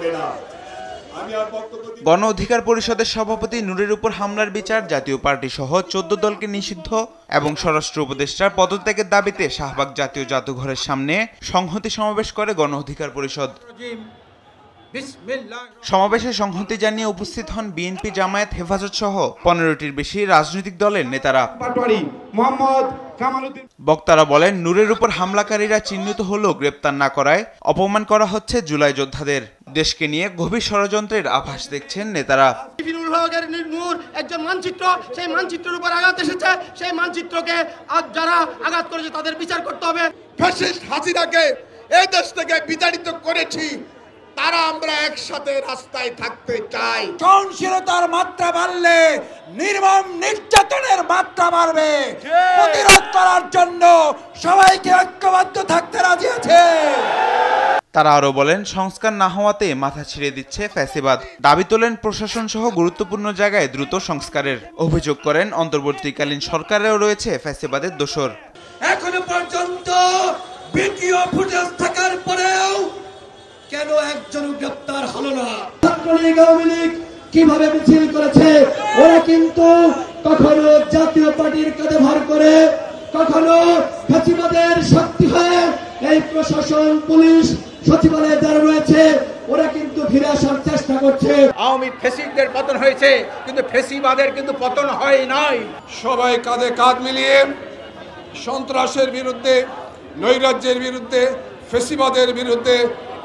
হবে না। গণ অধিকার পরিষদের সভাপতি নূরের উপর হামলার বিচার, জাতীয় পার্টি সহ 14 দলকে নিষিদ্ধ এবং স্বরাষ্ট্র উপদেষ্টার পদত্যাগের দাবিতে শাহবাগ জাতীয় জাদুঘরের সামনে সংহতি সমাবেশ করে গণ অধিকার পরিষদ। সমাবেশে সংহতি জানিয়ে উপস্থিত হন বিএনপি, জামায়াত, হেফাজত সহ 15টির বেশি রাজনৈতিক দলের নেতারা। বক্তারা বলেন, নূরের উপর হামলাকারীরা চিহ্নিত হলেও গ্রেপ্তার না করায় অপমান করা হচ্ছে জুলাই যোদ্ধাদের। দেশকে নিয়ে গভীর ষড়যন্ত্রের আভাস দেখছেন নেতারা। নূর একজন মানচিত্র, সেই মানচিত্রের উপর আঘাত এসেছে, সেই মানচিত্রকে যারা আঘাত করেছে তাদের বিচার করতে হবে। ফ্যাসিস্ট হাসিনাকে এই দেশ থেকে বিতাড়িত করেছি, তারা আমরা একসাথে রাস্তায় থাকতে চাই। সহনশীলতার মাত্রা বাড়লে নির্মম নির্যাতনের মাত্রা বাড়বে। প্রতিরোধ করার জন্য সবাইকে ঐক্যবদ্ধ থাকতে রাজি আছে। তারা আরো বলেন, সংস্কার না হওয়াতে মাথা ছিঁড়ে দিচ্ছে ফ্যাসিবাদ। দাবি তোলেন প্রশাসন সহ গুরুত্বপূর্ণ জায়গায় দ্রুত সংস্কারের। অভিযোগ করেন, অন্তর্বর্তীকালীন সরকারেও রয়েছে ফ্যাসিবাদের দোসর। এখনো পর্যন্ত ভিডিও ফুটেজ থাকার পরেও কেন একজন গ্রেপ্তার হলো না? ছাত্রলীগ, আওয়ামী লীগ কিভাবে মিছিল করেছে, ওরা কিন্তু কখনো জাতীয় পার্টির কাঁধে ভর করে, কখনো ফ্যাসিবাদের শক্তি হয়ে এই প্রশাসন, পুলিশ, সচিবালয়ে যারা রয়েছে ওরা কিন্তু ফিরে আসার চেষ্টা করছে। আওয়ামী ফ্যাসিস্টদের পতন হয়েছে, কিন্তু ফ্যাসিবাদের কিন্তু পতন হয় নাই। সবাই কাঁধে কাঁধ মিলিয়ে সন্ত্রাসের বিরুদ্ধে, নৈরাজ্যের বিরুদ্ধে, ফ্যাসিবাদের বিরুদ্ধে,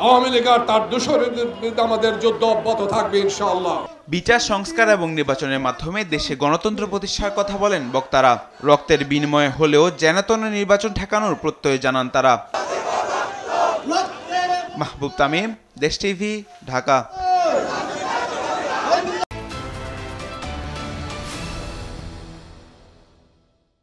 আওয়ামী লীগ আর তার দোসরের বিরুদ্ধে আমাদের যুদ্ধ অব্যাহত থাকবে ইনশাআল্লাহ। বিচার, সংস্কার এবং নির্বাচনের মাধ্যমে দেশে গণতন্ত্র প্রতিষ্ঠার কথা বলেন বক্তারা। রক্তের বিনিময়ে হলেও যেনতেন নির্বাচন ঠেকানোর প্রত্যয় জানান তারা। মাহবুব তামিম, দেশ টিভি, ঢাকা।